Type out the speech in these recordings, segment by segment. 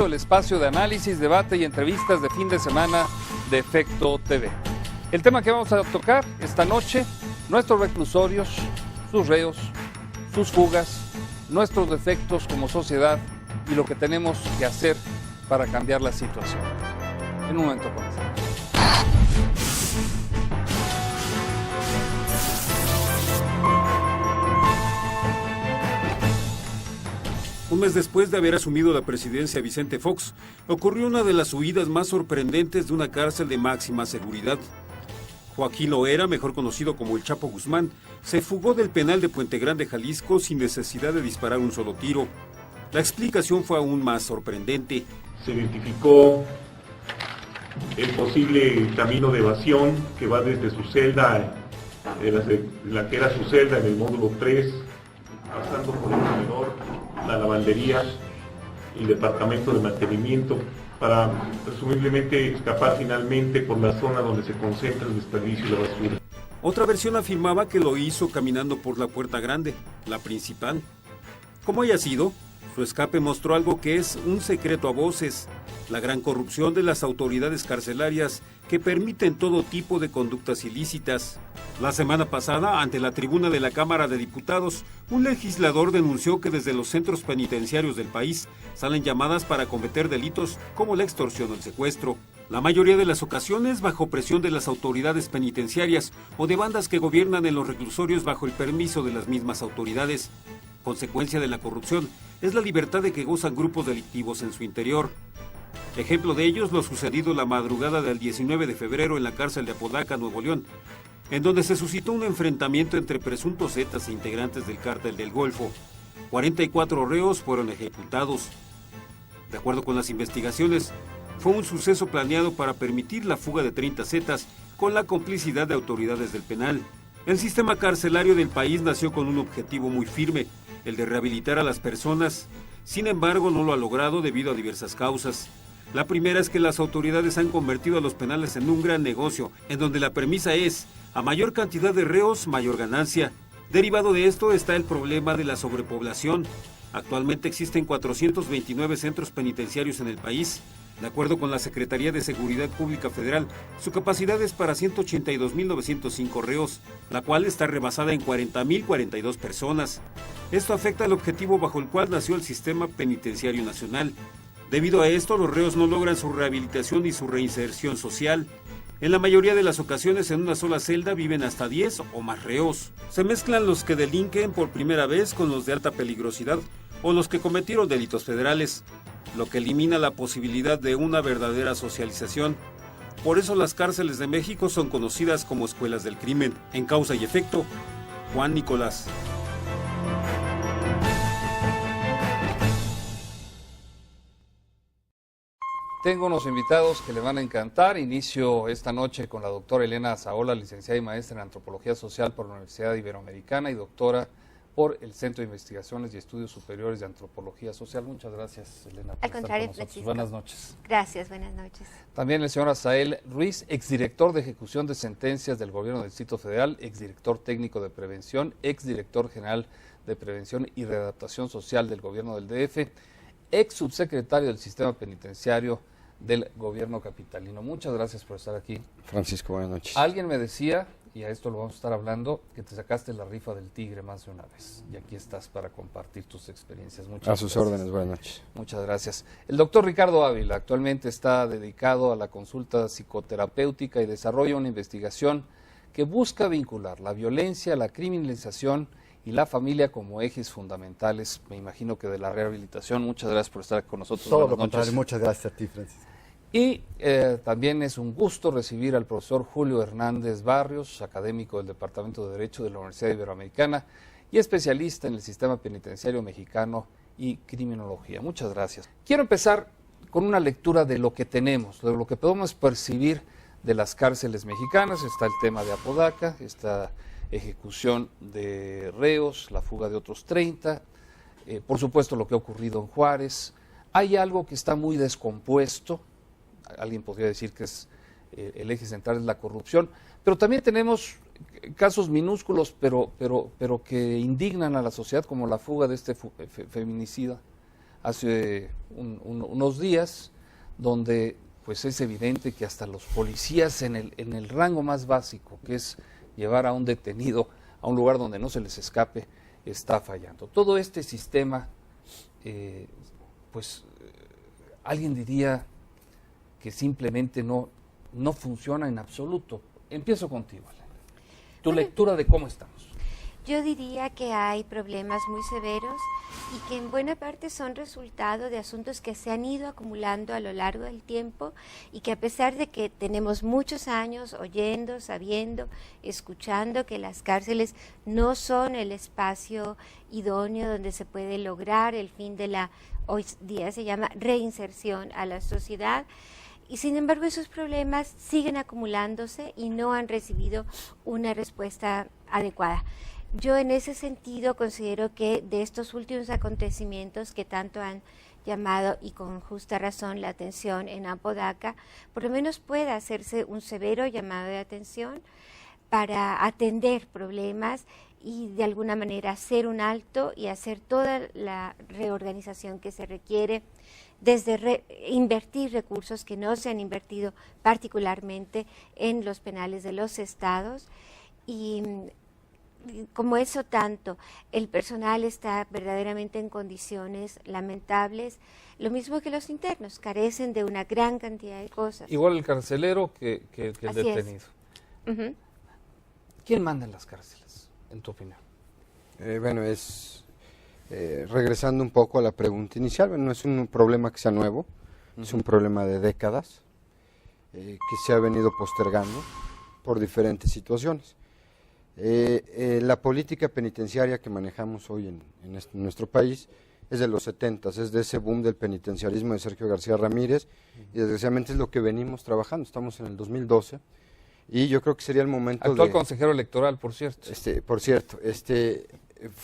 momento el espacio de análisis, debate y entrevistas de fin de semana de Efecto TV. El tema que vamos a tocar esta noche, nuestros reclusorios, sus reos, sus fugas, nuestros defectos como sociedad y lo que tenemos que hacer para cambiar la situación. En un momento comenzamos. Un mes después de haber asumido la presidencia Vicente Fox, ocurrió una de las huidas más sorprendentes de una cárcel de máxima seguridad. Joaquín Loera, mejor conocido como el Chapo Guzmán, se fugó del penal de Puente Grande, Jalisco, sin necesidad de disparar un solo tiro. La explicación fue aún más sorprendente. Se identificó el posible camino de evasión que va desde su celda, la que era su celda en el módulo 3, pasando por el comedor, la lavandería, el departamento de mantenimiento, para presumiblemente escapar finalmente por la zona donde se concentra el desperdicio y la basura. Otra versión afirmaba que lo hizo caminando por la puerta grande, la principal. Como haya sido, su escape mostró algo que es un secreto a voces: la gran corrupción de las autoridades carcelarias que permiten todo tipo de conductas ilícitas. La semana pasada, ante la tribuna de la Cámara de Diputados, un legislador denunció que desde los centros penitenciarios del país salen llamadas para cometer delitos como la extorsión o el secuestro. La mayoría de las ocasiones bajo presión de las autoridades penitenciarias o de bandas que gobiernan en los reclusorios bajo el permiso de las mismas autoridades. Consecuencia de la corrupción es la libertad de que gozan grupos delictivos en su interior. Ejemplo de ellos lo sucedido la madrugada del 19 de febrero en la cárcel de Apodaca, Nuevo León, en donde se suscitó un enfrentamiento entre presuntos zetas e integrantes del Cártel del Golfo. 44 reos fueron ejecutados. De acuerdo con las investigaciones, fue un suceso planeado para permitir la fuga de 30 zetas con la complicidad de autoridades del penal. El sistema carcelario del país nació con un objetivo muy firme, el de rehabilitar a las personas. Sin embargo, no lo ha logrado debido a diversas causas. La primera es que las autoridades han convertido a los penales en un gran negocio, en donde la premisa es: a mayor cantidad de reos, mayor ganancia. Derivado de esto está el problema de la sobrepoblación. Actualmente existen 429 centros penitenciarios en el país. De acuerdo con la Secretaría de Seguridad Pública Federal, su capacidad es para 182.905 reos, la cual está rebasada en 40.042 personas. Esto afecta al objetivo bajo el cual nació el Sistema Penitenciario Nacional. Debido a esto, los reos no logran su rehabilitación y su reinserción social. En la mayoría de las ocasiones, en una sola celda viven hasta 10 o más reos. Se mezclan los que delinquen por primera vez con los de alta peligrosidad o los que cometieron delitos federales, lo que elimina la posibilidad de una verdadera socialización. Por eso las cárceles de México son conocidas como escuelas del crimen. En causa y efecto, Juan Nicolás. Tengo unos invitados que le van a encantar. Inicio esta noche con la doctora Elena Zaola, licenciada y maestra en Antropología Social por la Universidad Iberoamericana y doctora por el Centro de Investigaciones y Estudios Superiores de Antropología Social. Muchas gracias, Elena, por estar con nosotros. Francisco. Buenas noches. Gracias, buenas noches. También el señor Asael Ruiz, exdirector de Ejecución de Sentencias del Gobierno del Distrito Federal, exdirector técnico de Prevención, exdirector general de Prevención y Readaptación Social del Gobierno del DF, ex subsecretario del Sistema Penitenciario del Gobierno capitalino. Muchas gracias por estar aquí. Francisco, buenas noches. Alguien me decía, y a esto lo vamos a estar hablando, que te sacaste la rifa del tigre más de una vez. Y aquí estás para compartir tus experiencias. Muchas gracias. A sus órdenes, buenas noches. Muchas gracias. El doctor Ricardo Ávila actualmente está dedicado a la consulta psicoterapéutica y desarrolla una investigación que busca vincular la violencia, la criminalización y la familia como ejes fundamentales, me imagino que de la rehabilitación. Muchas gracias por estar con nosotros. Todo lo contrario, muchas gracias a ti, Francisco. Y también es un gusto recibir al profesor Julio Hernández Barrios, académico del Departamento de Derecho de la Universidad Iberoamericana y especialista en el sistema penitenciario mexicano y criminología. Muchas gracias. Quiero empezar con una lectura de lo que tenemos, de lo que podemos percibir de las cárceles mexicanas. Está el tema de Apodaca, esta ejecución de reos, la fuga de otros 30, por supuesto lo que ha ocurrido en Juárez. Hay algo que está muy descompuesto. Alguien podría decir que es el eje central es la corrupción, pero también tenemos casos minúsculos, pero que indignan a la sociedad, como la fuga de este feminicida, hace unos días, donde pues es evidente que hasta los policías en el rango más básico, que es llevar a un detenido a un lugar donde no se les escape, está fallando. Todo este sistema, alguien diría que simplemente no funciona en absoluto. Empiezo contigo, Ale. Tu lectura de cómo estamos. Yo diría que hay problemas muy severos y que en buena parte son resultado de asuntos que se han ido acumulando a lo largo del tiempo y que a pesar de que tenemos muchos años oyendo, sabiendo, escuchando que las cárceles no son el espacio idóneo donde se puede lograr el fin de la, hoy día se llama reinserción a la sociedad, y sin embargo esos problemas siguen acumulándose y no han recibido una respuesta adecuada. Yo en ese sentido considero que de estos últimos acontecimientos que tanto han llamado y con justa razón la atención en Apodaca, por lo menos pueda hacerse un severo llamado de atención para atender problemas y de alguna manera hacer un alto y hacer toda la reorganización que se requiere, desde invertir recursos que no se han invertido particularmente en los penales de los estados, y como eso tanto, el personal está verdaderamente en condiciones lamentables, lo mismo que los internos, carecen de una gran cantidad de cosas. Igual el carcelero que el Así detenido. Uh-huh. ¿Quién manda en las cárceles, en tu opinión? Regresando un poco a la pregunta inicial, no es un problema que sea nuevo, es un problema de décadas que se ha venido postergando por diferentes situaciones. La política penitenciaria que manejamos hoy en nuestro país es de los 70s, es de ese boom del penitenciarismo de Sergio García Ramírez, y desgraciadamente es lo que venimos trabajando. Estamos en el 2012 y yo creo que sería el momento Actual consejero electoral, por cierto.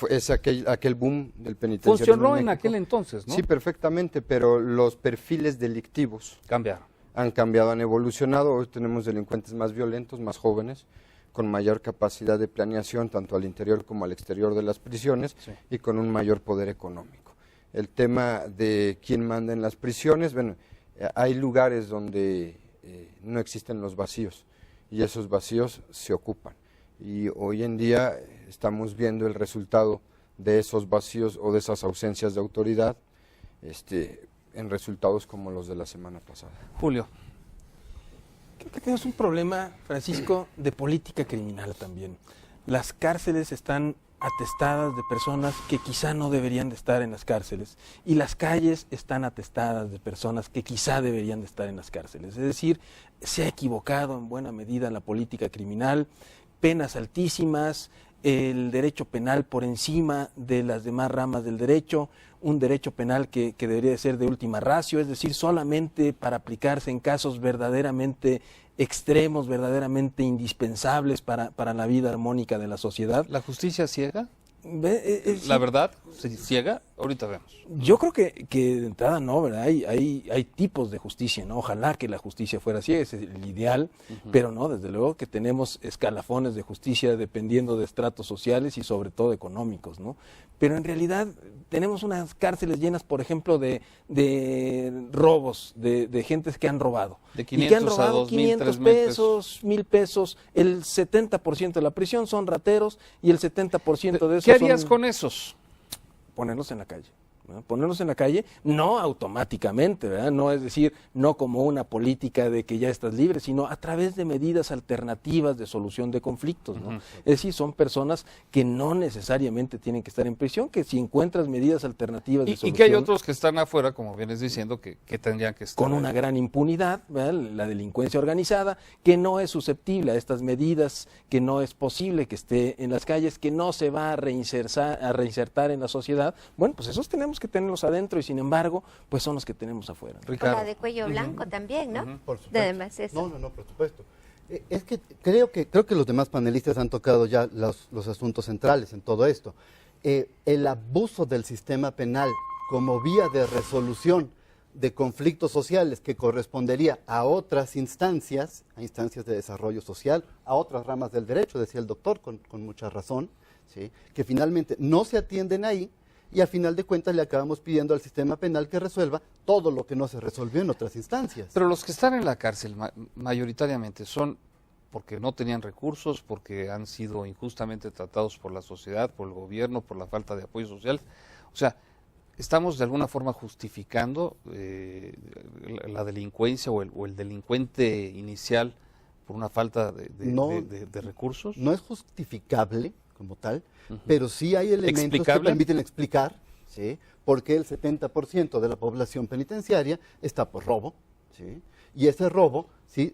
Es aquel boom del penitenciarismo. Funcionó en aquel entonces, ¿no? Sí, perfectamente, pero los perfiles delictivos Cambiaron. han cambiado, han evolucionado. Hoy tenemos delincuentes más violentos, más jóvenes, con mayor capacidad de planeación tanto al interior como al exterior de las prisiones, sí, y con un mayor poder económico. El tema de quién manda en las prisiones, hay lugares donde no existen los vacíos y esos vacíos se ocupan. Y hoy en día estamos viendo el resultado de esos vacíos o de esas ausencias de autoridad en resultados como los de la semana pasada. Julio. Creo que tenemos un problema, Francisco, de política criminal también. Las cárceles están atestadas de personas que quizá no deberían de estar en las cárceles, y las calles están atestadas de personas que quizá deberían de estar en las cárceles. Es decir, se ha equivocado en buena medida la política criminal, penas altísimas, el derecho penal por encima de las demás ramas del derecho, un derecho penal que debería de ser de última ratio, es decir, solamente para aplicarse en casos verdaderamente extremos, verdaderamente indispensables para la vida armónica de la sociedad. ¿La justicia ciega? Sí. ¿La verdad se ciega? Ahorita vemos. Yo creo que de entrada no, ¿verdad? Hay tipos de justicia, ¿no? Ojalá que la justicia fuera así, ese es el ideal, pero no, desde luego que tenemos escalafones de justicia dependiendo de estratos sociales y sobre todo económicos, ¿no? Pero en realidad tenemos unas cárceles llenas, por ejemplo, de robos, de gentes que han robado. De 500 y que han robado a 2,000, 500 3,000 pesos, 1,000 pesos, el 70% de la prisión son rateros y el 70% de esos ¿Qué harías son... con esos? Ponerlos en la calle. ¿verdad? Ponerlos en la calle, no automáticamente, ¿verdad? No es decir, no como una política de que ya estás libre, sino a través de medidas alternativas de solución de conflictos, ¿no? Es decir, son personas que no necesariamente tienen que estar en prisión, que si encuentras medidas alternativas de solución... Y que hay otros que están afuera, como vienes diciendo, que tendrían que estar con una gran impunidad, ¿verdad? La delincuencia organizada, que no es susceptible a estas medidas, que no es posible que esté en las calles, que no se va a reinsertar en la sociedad. Bueno, pues esos tenemos que tenerlos adentro y sin embargo, pues son los que tenemos afuera. Ricardo. O la de cuello blanco también, ¿no? Por supuesto. Además eso. No, por supuesto. Es que creo que los demás panelistas han tocado ya los asuntos centrales en todo esto. El abuso del sistema penal como vía de resolución de conflictos sociales que correspondería a otras instancias, a instancias de desarrollo social, a otras ramas del derecho, decía el doctor con mucha razón, ¿sí? Que finalmente no se atienden ahí y a final de cuentas le acabamos pidiendo al sistema penal que resuelva todo lo que no se resolvió en otras instancias. Pero los que están en la cárcel mayoritariamente son porque no tenían recursos, porque han sido injustamente tratados por la sociedad, por el gobierno, por la falta de apoyo social. O sea, estamos de alguna forma justificando la delincuencia o el delincuente inicial por una falta de recursos. No es justificable como tal, pero sí hay elementos que permiten explicar, ¿sí?, por qué el 70% de la población penitenciaria está por robo, ¿sí?, y ese robo, sí,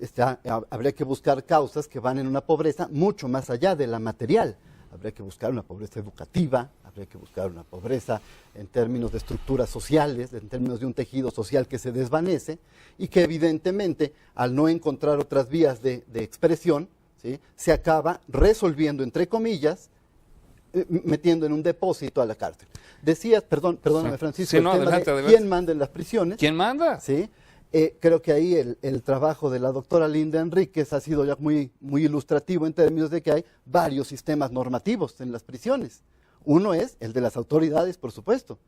habría que buscar causas que van en una pobreza mucho más allá de la material. Habría que buscar una pobreza educativa, habría que buscar una pobreza en términos de estructuras sociales, en términos de un tejido social que se desvanece y que evidentemente, al no encontrar otras vías de expresión, ¿sí?, se acaba resolviendo, entre comillas, metiendo en un depósito a la cárcel. Decías, perdóname Francisco, sí, no, adelante. ¿Quién manda en las prisiones? ¿Quién manda? Sí. Creo que ahí el trabajo de la doctora Linda Enríquez ha sido ya muy ilustrativo en términos de que hay varios sistemas normativos en las prisiones. Uno es el de las autoridades, por supuesto,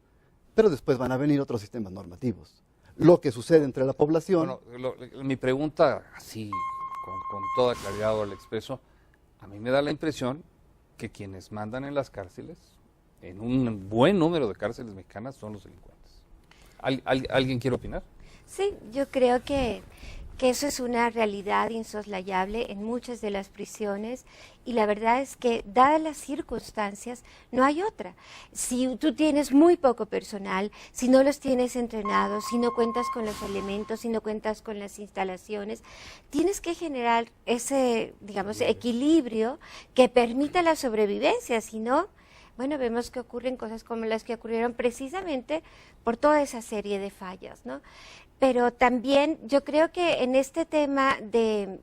pero después van a venir otros sistemas normativos. Lo que sucede entre la población... Bueno, mi pregunta, así, con toda claridad al expreso, a mí me da la impresión que quienes mandan en las cárceles, en un buen número de cárceles mexicanas, son los delincuentes. ¿Alguien quiere opinar? Sí, yo creo que eso es una realidad insoslayable en muchas de las prisiones y la verdad es que, dadas las circunstancias, no hay otra. Si tú tienes muy poco personal, si no los tienes entrenados, si no cuentas con los elementos, si no cuentas con las instalaciones, tienes que generar ese, digamos, equilibrio que permita la sobrevivencia, si no... Bueno, vemos que ocurren cosas como las que ocurrieron precisamente por toda esa serie de fallas, ¿no? Pero también yo creo que en este tema de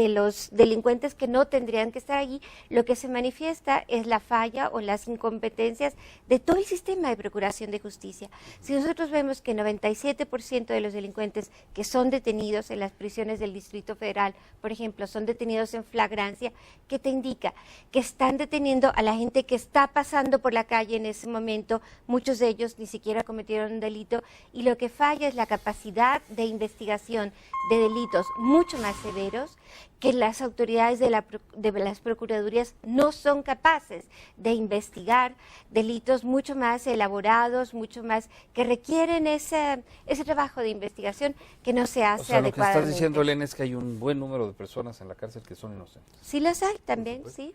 los delincuentes que no tendrían que estar allí, lo que se manifiesta es la falla o las incompetencias de todo el sistema de procuración de justicia. Si nosotros vemos que 97% de los delincuentes que son detenidos en las prisiones del Distrito Federal, por ejemplo, son detenidos en flagrancia, ¿qué te indica? Que están deteniendo a la gente que está pasando por la calle en ese momento, muchos de ellos ni siquiera cometieron un delito, y lo que falla es la capacidad de investigación de delitos mucho más severos, que las autoridades de las procuradurías no son capaces de investigar delitos mucho más elaborados, mucho más que requieren ese trabajo de investigación que no se hace adecuadamente. Lo que estás diciendo, Elena, es que hay un buen número de personas en la cárcel que son inocentes. Sí las hay también, sí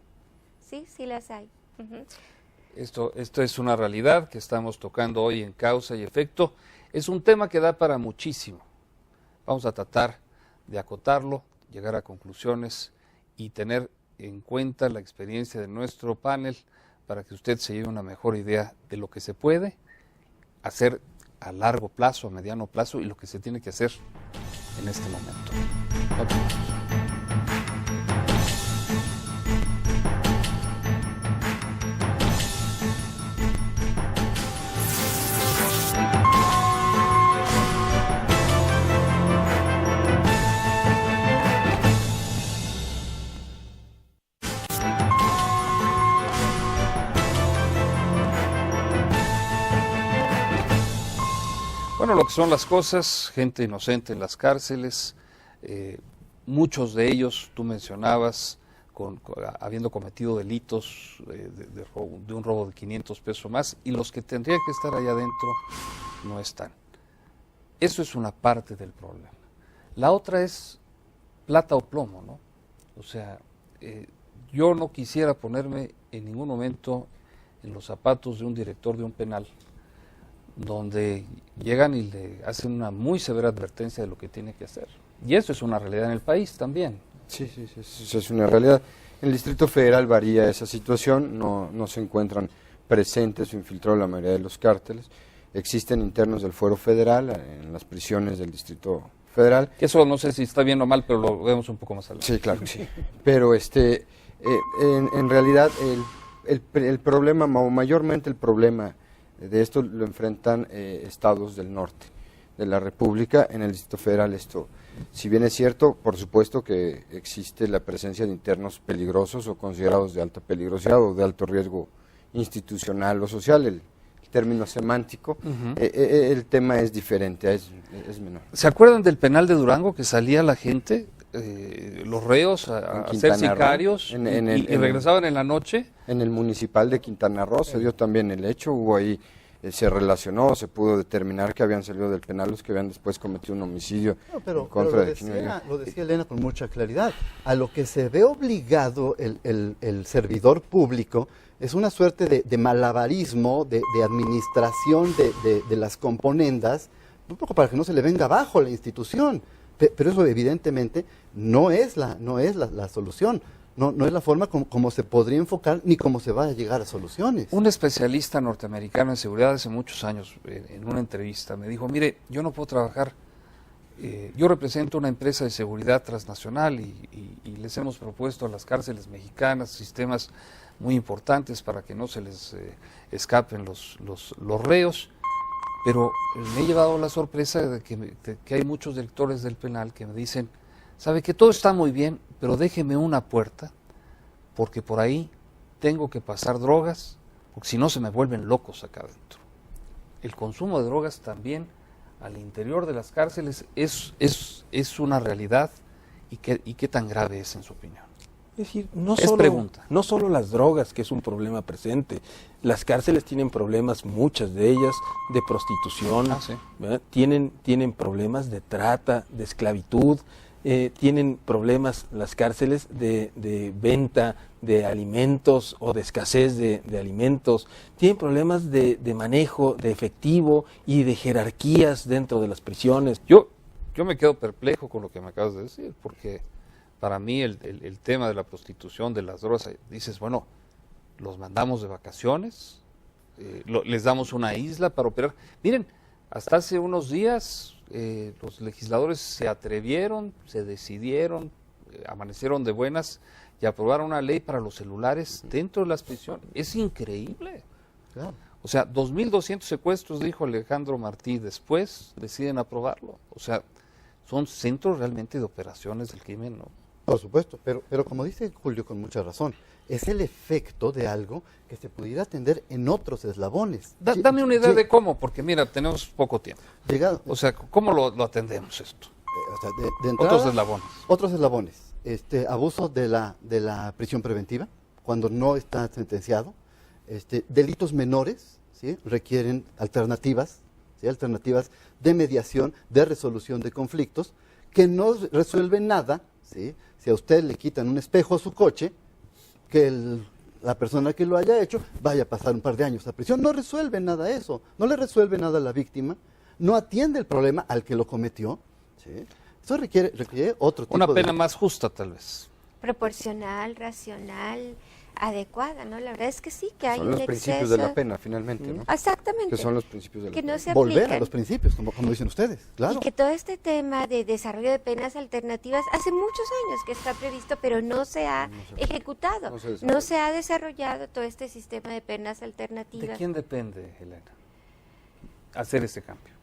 las hay. Esto es una realidad que estamos tocando hoy en Causa y Efecto. Es un tema que da para muchísimo. Vamos a tratar de acotarlo, llegar a conclusiones y tener en cuenta la experiencia de nuestro panel para que usted se lleve una mejor idea de lo que se puede hacer a largo plazo, a mediano plazo y lo que se tiene que hacer en este momento. Bueno, lo que son las cosas, gente inocente en las cárceles, muchos de ellos, tú mencionabas, habiendo cometido delitos de un robo de 500 pesos más, y los que tendrían que estar allá adentro no están. Eso es una parte del problema. La otra es plata o plomo, ¿no? O sea, yo no quisiera ponerme en ningún momento en los zapatos de un director de un penal, donde llegan y le hacen una muy severa advertencia de lo que tiene que hacer. Y eso es una realidad en el país también. Sí, eso es una realidad. En el Distrito Federal varía esa situación, no se encuentran presentes o infiltrados la mayoría de los cárteles. Existen internos del Fuero Federal en las prisiones del Distrito Federal. Eso no sé si está bien o mal, pero lo vemos un poco más adelante. Sí, claro que sí. Pero en realidad el problema, o mayormente el problema de esto lo enfrentan estados del norte de la República. En el Distrito Federal esto, si bien es cierto, por supuesto que existe la presencia de internos peligrosos o considerados de alta peligrosidad o de alto riesgo institucional o social. término semántico, el tema es diferente, es menor. ¿Se acuerdan del penal de Durango que salía la gente, los reos, a ser sicarios y regresaban en la noche? En el municipal de Quintana Roo se dio también el hecho, hubo ahí, se relacionó, se pudo determinar que habían salido del penal los que habían después cometido un homicidio en contra de lo decía Elena con mucha claridad. A lo que se ve obligado el servidor público es una suerte de malabarismo, de administración de las componendas, un poco para que no se le venga abajo la institución. Pero eso evidentemente no es la solución. No es la forma como se podría enfocar ni cómo se va a llegar a soluciones. Un especialista norteamericano en seguridad hace muchos años, en una entrevista, me dijo, mire, yo no puedo trabajar, yo represento una empresa de seguridad transnacional y les hemos propuesto a las cárceles mexicanas sistemas muy importantes para que no se les escapen los reos, pero me he llevado la sorpresa de que hay muchos directores del penal que me dicen, sabe que todo está muy bien, pero déjeme una puerta, porque por ahí tengo que pasar drogas, porque si no se me vuelven locos acá adentro. El consumo de drogas también al interior de las cárceles es una realidad, y qué tan grave es en su opinión. Es decir, pregunta. No solo las drogas, que es un problema presente. Las cárceles tienen problemas, muchas de ellas, de prostitución, sí. Tienen problemas de trata, de esclavitud, tienen problemas las cárceles de venta de alimentos o de escasez de alimentos, tienen problemas de manejo de efectivo y de jerarquías dentro de las prisiones. Yo me quedo perplejo con lo que me acabas de decir, porque para mí el tema de la prostitución, de las drogas, dices, bueno, los mandamos de vacaciones, les damos una isla para operar. Miren, hasta hace unos días los legisladores se atrevieron, se decidieron, amanecieron de buenas y aprobaron una ley para los celulares dentro de las prisiones. Es increíble. Claro. O sea, 2.200 secuestros, dijo Alejandro Martí, después deciden aprobarlo. O sea, son centros realmente de operaciones del crimen, ¿no? Por supuesto, pero como dice Julio con mucha razón, es el efecto de algo que se pudiera atender en otros eslabones. Dame una idea de cómo, porque mira, tenemos poco tiempo. O sea, ¿cómo lo atendemos esto? O sea, de entrada, otros eslabones. Otros eslabones. Abuso de la prisión preventiva, cuando no está sentenciado. Delitos menores, ¿sí? Requieren alternativas, ¿sí? Alternativas de mediación, de resolución de conflictos, que no resuelven nada, ¿sí? Si a usted le quitan un espejo a su coche, que la persona que lo haya hecho vaya a pasar un par de años a prisión. No resuelve nada eso, no le resuelve nada a la víctima, no atiende el problema al que lo cometió. ¿Sí? Eso requiere otro tipo una pena más justa, tal vez. Proporcional, racional, adecuada, ¿no? La verdad es que sí, que hay un exceso. Son los principios de la pena, finalmente, ¿no? Exactamente. Que son los principios de la que pena. no se Volver aplican. a los principios, como dicen ustedes, claro. Y que todo este tema de desarrollo de penas alternativas hace muchos años que está previsto, pero no se ha ejecutado. No se ha desarrollado todo este sistema de penas alternativas. ¿De quién depende, Elena, hacer este cambio?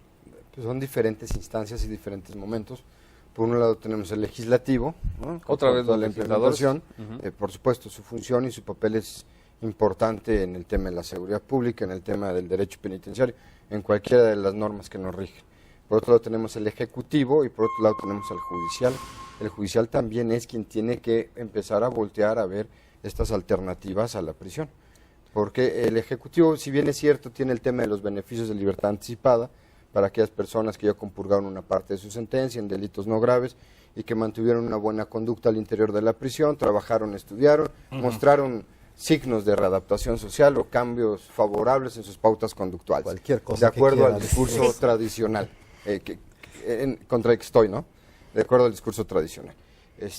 Pues son diferentes instancias y diferentes momentos. Por un lado tenemos el legislativo, ¿no? Otra vez toda los la legisladores. implementación. Por supuesto, su función y su papel es importante en el tema de la seguridad pública, en el tema del derecho penitenciario, en cualquiera de las normas que nos rigen. Por otro lado tenemos el ejecutivo y por otro lado tenemos al judicial. El judicial también es quien tiene que empezar a voltear a ver estas alternativas a la prisión. Porque el ejecutivo, si bien es cierto, tiene el tema de los beneficios de libertad anticipada, para aquellas personas que ya compurgaron una parte de su sentencia en delitos no graves y que mantuvieron una buena conducta al interior de la prisión, trabajaron, estudiaron, mostraron signos de readaptación social o cambios favorables en sus pautas conductuales. Cualquier cosa de acuerdo al que discurso tradicional, contra el que estoy, ¿no? De acuerdo al discurso tradicional.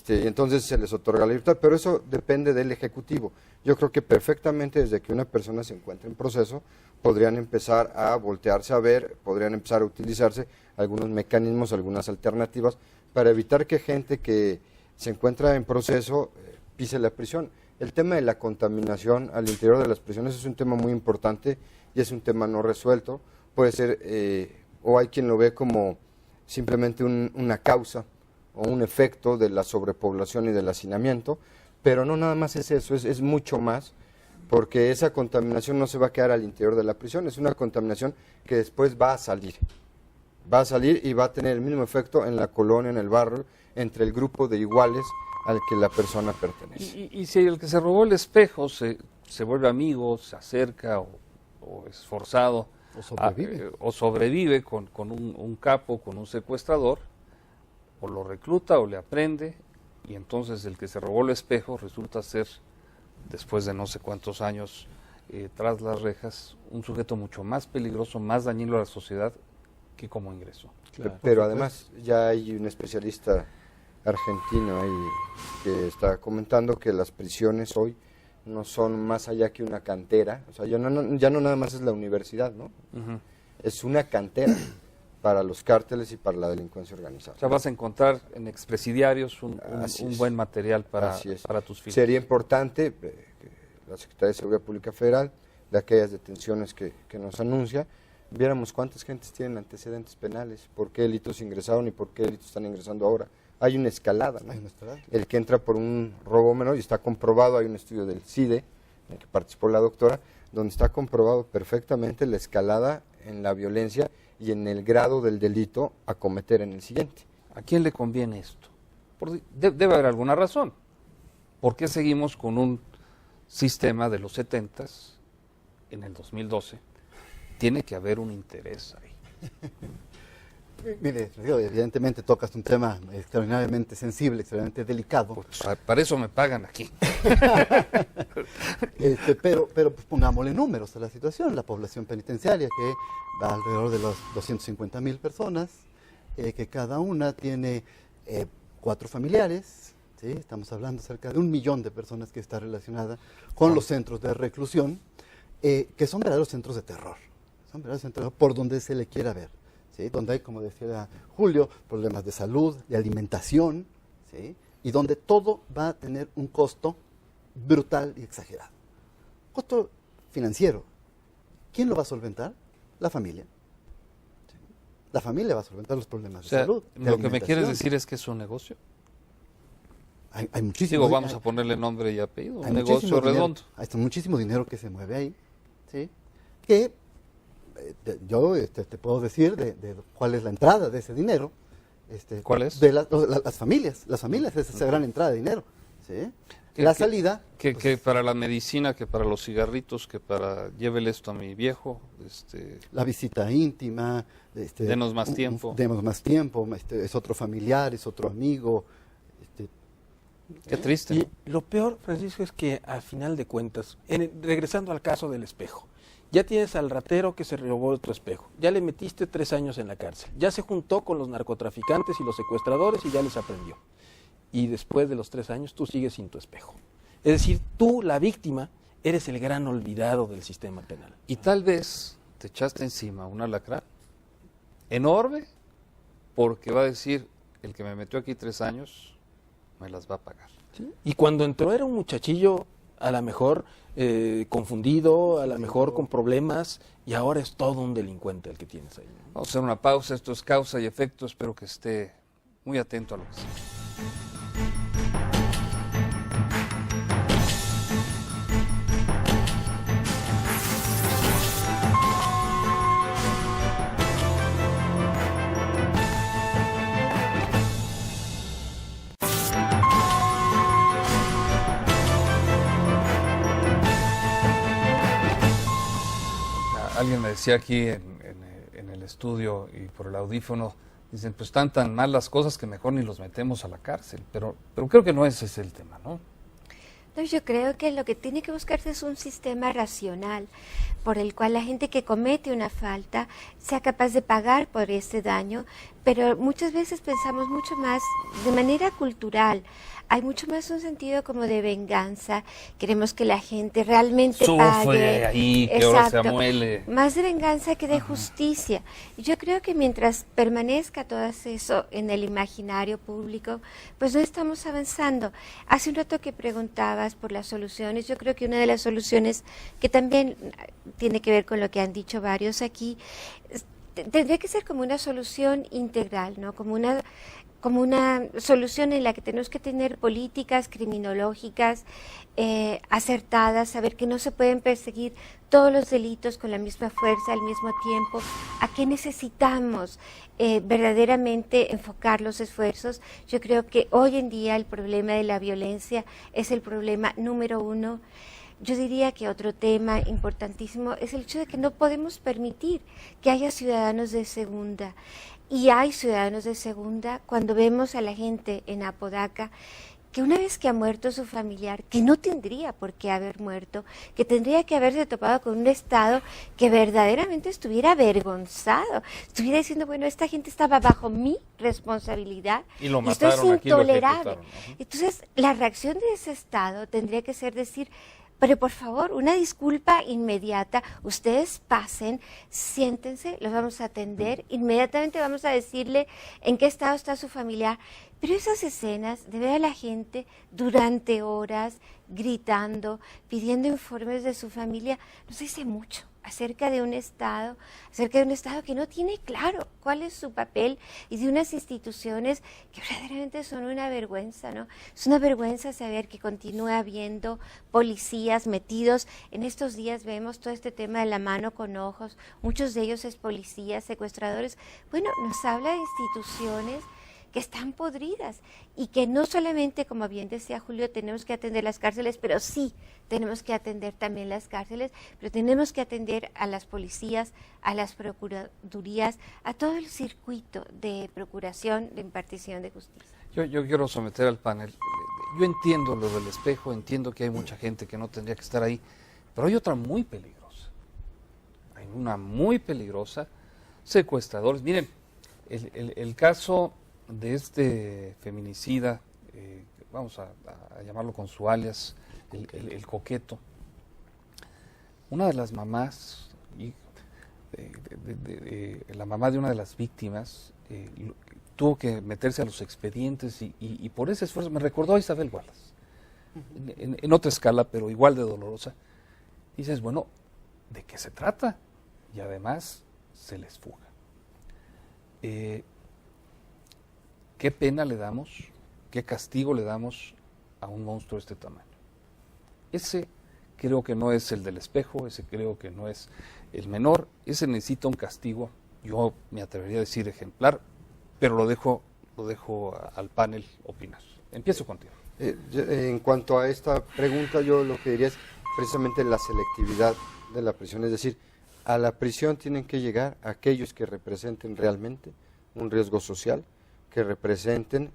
Entonces se les otorga la libertad, pero eso depende del Ejecutivo. Yo creo que perfectamente desde que una persona se encuentra en proceso, podrían empezar a voltearse a ver, podrían empezar a utilizarse algunos mecanismos, algunas alternativas, para evitar que gente que se encuentra en proceso pise la prisión. El tema de la contaminación al interior de las prisiones es un tema muy importante y es un tema no resuelto. Puede ser, o hay quien lo ve como simplemente una causa o un efecto de la sobrepoblación y del hacinamiento, pero no nada más es eso, es mucho más, porque esa contaminación no se va a quedar al interior de la prisión, es una contaminación que después va a salir y va a tener el mismo efecto en la colonia, en el barrio, entre el grupo de iguales al que la persona pertenece. Y si el que se robó el espejo se vuelve amigo, se acerca o es forzado o sobrevive con un capo, con un secuestrador, o lo recluta o le aprende, y entonces el que se robó el espejo resulta ser, después de no sé cuántos años tras las rejas, un sujeto mucho más peligroso, más dañino a la sociedad que como ingresó. Claro, pero además ya hay un especialista argentino ahí que está comentando que las prisiones hoy no son más allá que una cantera, o sea, ya no nada más es la universidad, ¿no? Es una cantera para los cárteles y para la delincuencia organizada. O sea, vas a encontrar en expresidiarios un buen material para tus filtros. Sería importante que la Secretaría de Seguridad Pública Federal, de aquellas detenciones que nos anuncia, viéramos cuántas gentes tienen antecedentes penales, por qué delitos ingresaron y por qué delitos están ingresando ahora. Hay una escalada, ¿no? El que entra por un robo menor, y está comprobado, hay un estudio del CIDE, en el que participó la doctora, donde está comprobado perfectamente la escalada en la violencia y en el grado del delito a cometer en el siguiente. ¿A quién le conviene esto? Debe haber alguna razón. ¿Por qué seguimos con un sistema de los 70s en el 2012? Tiene que haber un interés ahí. Mire, evidentemente tocas un tema extraordinariamente sensible, extraordinariamente delicado. Pues, para eso me pagan aquí. Pero pues, pongámosle números a la situación. La población penitenciaria, que va alrededor de los 250,000 personas, que cada una tiene 4 familiares, ¿sí? Estamos hablando cerca de 1 millón de personas que está relacionada con los centros de reclusión, que son verdaderos centros de terror. Son verdaderos centros de terror por donde se le quiera ver. ¿Sí? Donde hay, como decía Julio, problemas de salud, de alimentación, ¿sí? Y donde todo va a tener un costo brutal y exagerado. Costo financiero. ¿Quién lo va a solventar? La familia. ¿Sí? La familia va a solventar los problemas de salud. Lo que me quieres decir es que es un negocio. Hay muchísimo. Vamos a ponerle nombre y apellido. Un negocio redondo. Hay muchísimo dinero que se mueve ahí, ¿sí? Que yo te puedo decir de cuál es la entrada de ese dinero. ¿Cuál es? De las familias. Las familias es esa gran entrada de dinero. ¿Sí? La salida. Que para la medicina, que para los cigarritos, que para llévele esto a mi viejo. La visita íntima. Denos más tiempo. Denos más tiempo. Es otro familiar, es otro amigo. Qué triste. Y lo peor, Francisco, es que al final de cuentas, regresando al caso del espejo, ya tienes al ratero que se robó tu espejo, ya le metiste 3 años en la cárcel, ya se juntó con los narcotraficantes y los secuestradores y ya les aprendió. Y después de los 3 años tú sigues sin tu espejo. Es decir, tú, la víctima, eres el gran olvidado del sistema penal. Y tal vez te echaste encima un alacrán enorme, porque va a decir, el que me metió aquí 3 años, me las va a pagar. ¿Sí? Y cuando entró era un muchachillo, a lo mejor confundido, a lo mejor con problemas, y ahora es todo un delincuente el que tienes ahí. Vamos a hacer una pausa, esto es Causa y Efecto, espero que esté muy atento a lo que sigue. Alguien me decía aquí en el estudio y por el audífono, dicen, pues están tan mal las cosas que mejor ni los metemos a la cárcel, pero creo que no ese es el tema, ¿no? No, yo creo que lo que tiene que buscarse es un sistema racional por el cual la gente que comete una falta sea capaz de pagar por ese daño, pero muchas veces pensamos mucho más de manera cultural. Hay mucho más un sentido como de venganza. Queremos que la gente realmente pague. Ahí, que ahora se amuele. Más de venganza que de justicia. Y yo creo que mientras permanezca todo eso en el imaginario público, pues no estamos avanzando. Hace un rato que preguntabas por las soluciones, yo creo que una de las soluciones que también tiene que ver con lo que han dicho varios aquí, tendría que ser como una solución integral, ¿no? Como una solución en la que tenemos que tener políticas criminológicas acertadas, saber que no se pueden perseguir todos los delitos con la misma fuerza al mismo tiempo. ¿A qué necesitamos verdaderamente enfocar los esfuerzos? Yo creo que hoy en día el problema de la violencia es el problema número uno. Yo diría que otro tema importantísimo es el hecho de que no podemos permitir que haya ciudadanos de segunda. Y hay ciudadanos de segunda cuando vemos a la gente en Apodaca que una vez que ha muerto su familiar, que no tendría por qué haber muerto, que tendría que haberse topado con un Estado que verdaderamente estuviera avergonzado, estuviera diciendo, bueno, esta gente estaba bajo mi responsabilidad Y lo esto es mataron, aquí lo intolerable. ejecutaron, ¿no? Entonces, la reacción de ese Estado tendría que ser decir, pero por favor, una disculpa inmediata, ustedes pasen, siéntense, los vamos a atender, inmediatamente vamos a decirle en qué estado está su familiar. Pero esas escenas de ver a la gente durante horas gritando, pidiendo informes de su familia, nos dice mucho acerca de un Estado que no tiene claro cuál es su papel y de unas instituciones que verdaderamente son una vergüenza, ¿no? Es una vergüenza saber que continúa habiendo policías metidos. En estos días vemos todo este tema de la mano con ojos, muchos de ellos es policías, secuestradores. Bueno, nos habla de instituciones que están podridas y que no solamente, como bien decía Julio, tenemos que atender las cárceles, pero sí tenemos que atender también las cárceles, pero tenemos que atender a las policías, a las procuradurías, a todo el circuito de procuración, de impartición de justicia. Yo quiero someter al panel. Yo entiendo lo del espejo, entiendo que hay mucha gente que no tendría que estar ahí, pero hay otra muy peligrosa. Hay una muy peligrosa, secuestradores. Miren, el caso de este feminicida, vamos a llamarlo con su alias, el Coqueto. Una de las mamás, la mamá de una de las víctimas, tuvo que meterse a los expedientes y por ese esfuerzo me recordó a Isabel Wallace, en otra escala, pero igual de dolorosa. Dices, bueno, ¿de qué se trata? Y además se les fuga. ¿Qué pena le damos, qué castigo le damos a un monstruo de este tamaño? Ese creo que no es el del espejo, ese creo que no es el menor, ese necesita un castigo, yo me atrevería a decir ejemplar, pero lo dejo al panel opinar. Empiezo contigo. En cuanto a esta pregunta, yo lo que diría es precisamente la selectividad de la prisión, es decir, a la prisión tienen que llegar aquellos que representen realmente un riesgo social, que representen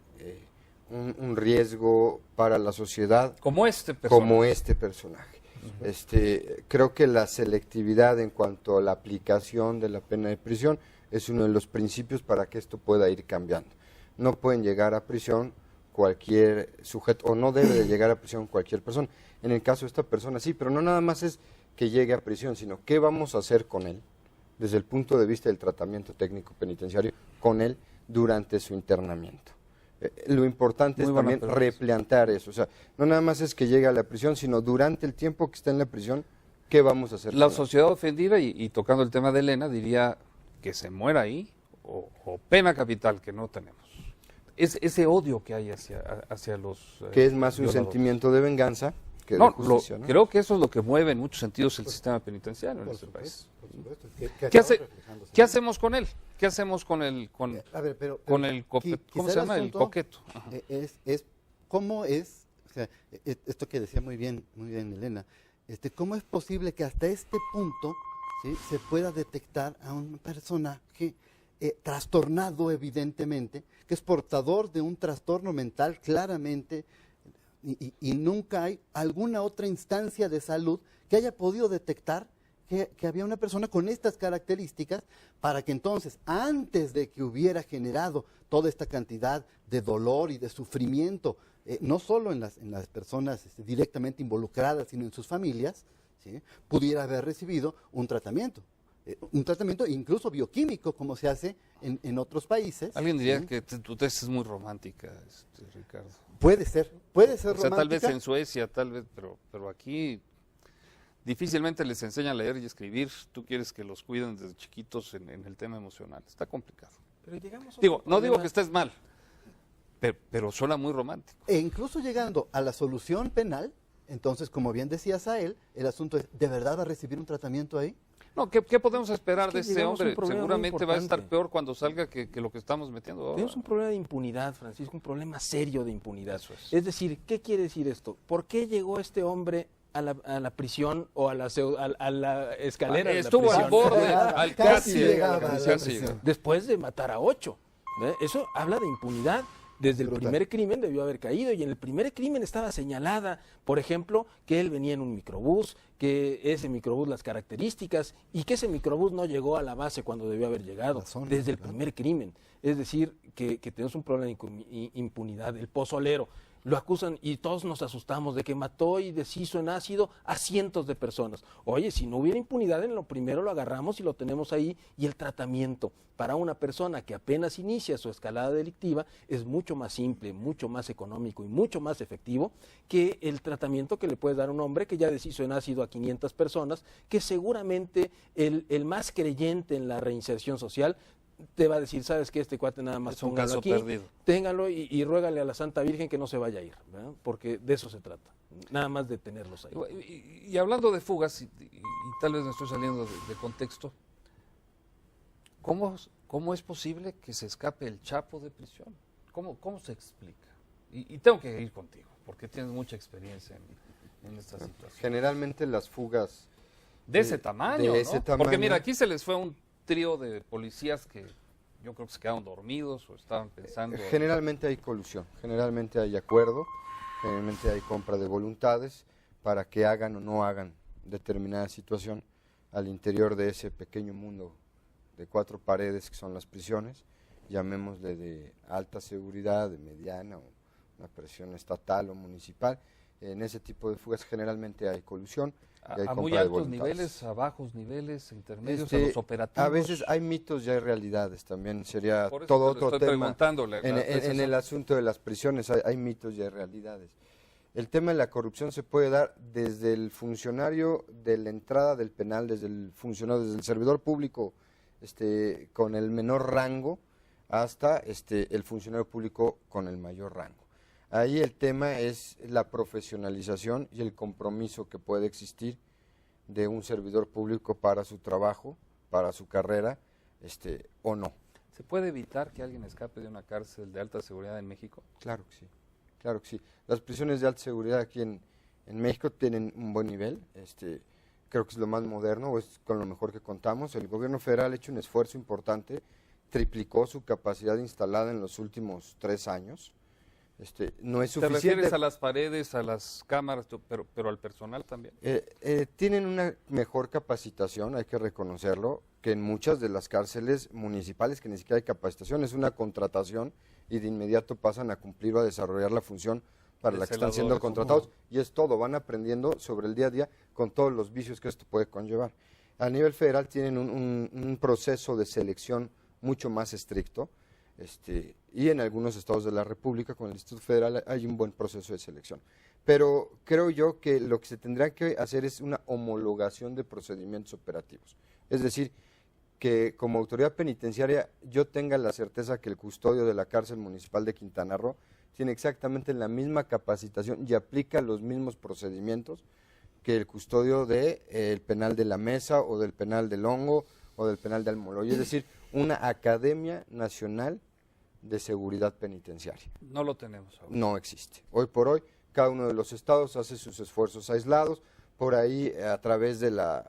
un riesgo para la sociedad. Como este personaje. Creo que la selectividad en cuanto a la aplicación de la pena de prisión es uno de los principios para que esto pueda ir cambiando. No pueden llegar a prisión cualquier sujeto, o no debe de llegar a prisión cualquier persona. En el caso de esta persona sí, pero no nada más es que llegue a prisión, sino qué vamos a hacer con él, desde el punto de vista del tratamiento técnico penitenciario, con él durante su internamiento. Lo importante es también replantear eso, o sea, no nada más es que llegue a la prisión, sino durante el tiempo que está en la prisión, ¿qué vamos a hacer? La sociedad ofendida, y tocando el tema de Elena, diría que se muera ahí o pena capital, que no tenemos. Es ese odio que hay hacia los que es más un sentimiento de venganza que de justicia, ¿no? Creo que eso es lo que mueve en muchos sentidos el sistema penitenciario en este país. ¿Qué hacemos con él? ¿Qué hacemos con el ¿cómo se llama? El Coqueto. ¿Cómo es? O sea, esto que decía muy bien Elena, ¿cómo es posible que hasta este punto, ¿sí?, se pueda detectar a un personaje trastornado evidentemente, que es portador de un trastorno mental claramente, y nunca hay alguna otra instancia de salud que haya podido detectar que había una persona con estas características, para que entonces, antes de que hubiera generado toda esta cantidad de dolor y de sufrimiento, no solo en las personas directamente involucradas, sino en sus familias, ¿sí?, pudiera haber recibido un tratamiento incluso bioquímico, como se hace en otros países. Alguien diría, ¿sí?, que tu tesis es muy romántica, Ricardo. Puede ser romántica. Tal vez en Suecia, tal vez, pero aquí difícilmente les enseñan a leer y escribir, tú quieres que los cuiden desde chiquitos en el tema emocional. Está complicado. Pero llegamos a Digo, otro no digo problema. que estés mal, pero suena muy romántico. E incluso llegando a la solución penal, entonces, como bien decía Sael, el asunto es, ¿de verdad va a recibir un tratamiento ahí? No, ¿qué podemos esperar Es que de este llegamos a un hombre? problema muy Seguramente va a estar importante. peor cuando salga que lo que estamos metiendo ahora. Tenemos un problema de impunidad, Francisco, un problema serio de impunidad. Eso es. Es decir, ¿qué quiere decir esto? ¿Por qué llegó este hombre a la prisión o a la escalera de la Estuvo prisión? al borde, Casi casi llegaba a la casi prisión. llegaba. Después de matar a 8. ¿Ve? Eso habla de impunidad. Desde el Brutal. primer crimen debió haber caído, y en el primer crimen estaba señalada, por ejemplo, que él venía en un microbús, que ese microbús, las características, y que ese microbús no llegó a la base cuando debió haber llegado, Razón, desde el ¿verdad? primer crimen. Es decir, que tenemos un problema de impunidad. El pozolero, lo acusan y todos nos asustamos de que mató y deshizo en ácido a cientos de personas. Oye, si no hubiera impunidad, en lo primero lo agarramos y lo tenemos ahí, y el tratamiento para una persona que apenas inicia su escalada delictiva es mucho más simple, mucho más económico y mucho más efectivo que el tratamiento que le puede dar un hombre que ya deshizo en ácido a 500 personas, que seguramente el más creyente en la reinserción social te va a decir, sabes que este cuate nada más Es un póngalo caso aquí, perdido. téngalo y ruégale a la Santa Virgen que no se vaya a ir, ¿verdad? Porque de eso se trata, nada más de tenerlos ahí. Y hablando de fugas, y tal vez me estoy saliendo de contexto, ¿cómo es posible que se escape el Chapo de prisión? ¿Cómo se explica? Y tengo que ir contigo, porque tienes mucha experiencia en esta situación. Generalmente las fugas De ese tamaño, de ¿no? ese tamaño. Porque mira, aquí se les fue un trío de policías que yo creo que se quedaron dormidos o estaban pensando. Generalmente hay colusión, generalmente hay acuerdo, generalmente hay compra de voluntades para que hagan o no hagan determinada situación al interior de ese pequeño mundo de 4 paredes que son las prisiones, llamémosle de alta seguridad, de mediana o una presión estatal o municipal. En ese tipo de fugas generalmente hay colusión. y hay A muy compra de altos voluntades. niveles, a bajos niveles, intermedios, Este, a los operativos. A veces hay mitos y hay realidades también, sería Por eso todo te lo otro estoy tema. preguntando, En el asunto de las prisiones hay mitos y hay realidades. El tema de la corrupción se puede dar desde el funcionario de la entrada del penal, desde el funcionario, desde el servidor público con el menor rango hasta el funcionario público con el mayor rango. Ahí el tema es la profesionalización y el compromiso que puede existir de un servidor público para su trabajo, para su carrera, o no. ¿Se puede evitar que alguien escape de una cárcel de alta seguridad en México? Claro que sí, claro que sí. Las prisiones de alta seguridad aquí en México tienen un buen nivel, creo que es lo más moderno, o es con lo mejor que contamos. El gobierno federal ha hecho un esfuerzo importante, triplicó su capacidad instalada en los últimos 3 años. No es ¿Te suficiente. refieres a las paredes, a las cámaras, pero al personal también? Tienen una mejor capacitación, hay que reconocerlo, que en muchas de las cárceles municipales, que ni siquiera hay capacitación, es una contratación y de inmediato pasan a cumplir o a desarrollar la función para De la que están siendo celadores. contratados. Y es todo, van aprendiendo sobre el día a día con todos los vicios que esto puede conllevar. A nivel federal tienen un proceso de selección mucho más estricto. Y en algunos estados de la República, con el Instituto Federal, hay un buen proceso de selección. Pero creo yo que lo que se tendrá que hacer es una homologación de procedimientos operativos. Es decir, que como autoridad penitenciaria yo tenga la certeza que el custodio de la cárcel municipal de Quintana Roo tiene exactamente la misma capacitación y aplica los mismos procedimientos que el custodio del penal de la Mesa o del penal del Hongo o del penal de Almoloya. Es decir, una Academia Nacional de Seguridad Penitenciaria. No lo tenemos ahora. No existe. Hoy por hoy, cada uno de los estados hace sus esfuerzos aislados. Por ahí, a través de la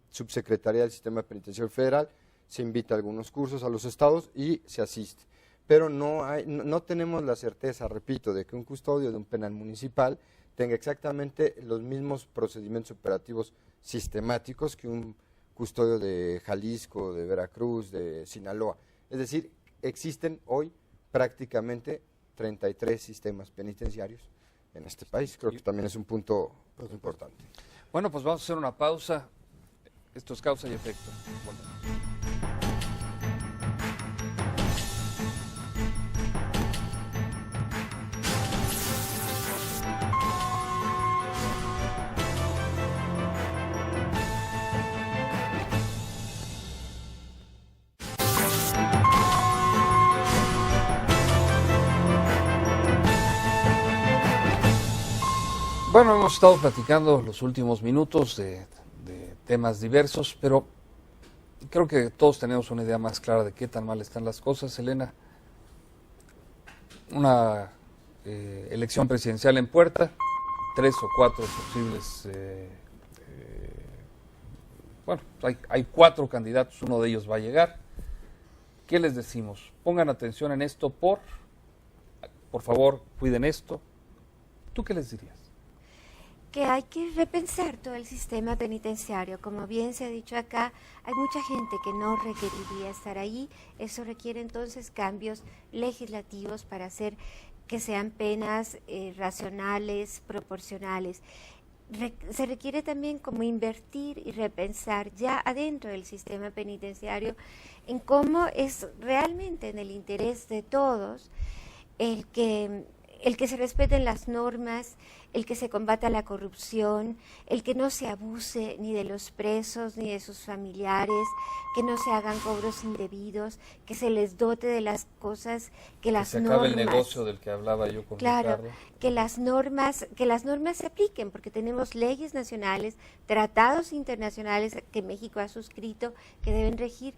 Subsecretaría del Sistema Penitenciario Federal, se invita a algunos cursos a los estados y se asiste. Pero no tenemos la certeza, repito, de que un custodio de un penal municipal tenga exactamente los mismos procedimientos operativos sistemáticos que un custodio de Jalisco, de Veracruz, de Sinaloa. Es decir, existen hoy prácticamente 33 sistemas penitenciarios en este país. Creo que también es un punto importante. Bueno, pues vamos a hacer una pausa. Esto es Causa y Efecto. Volvemos. Bueno, hemos estado platicando los últimos minutos de temas diversos, pero creo que todos tenemos una idea más clara de qué tan mal están las cosas. Elena, una elección presidencial en puerta, 3 o 4 posibles, bueno, hay 4 candidatos, uno de ellos va a llegar. ¿Qué les decimos? Pongan atención en esto, por favor, cuiden esto. ¿Tú qué les dirías? Que hay que repensar todo el sistema penitenciario. Como bien se ha dicho acá, hay mucha gente que no requeriría estar ahí. Eso requiere entonces cambios legislativos para hacer que sean penas racionales, proporcionales. Se requiere también como invertir y repensar ya adentro del sistema penitenciario en cómo es realmente en el interés de todos el que se respeten las normas, el que se combata la corrupción, el que no se abuse ni de los presos ni de sus familiares, que no se hagan cobros indebidos, que se les dote de las cosas, que las normas... Que se acabe el negocio del que hablaba yo con Ricardo. Que las normas se apliquen, porque tenemos leyes nacionales, tratados internacionales que México ha suscrito, que deben regir.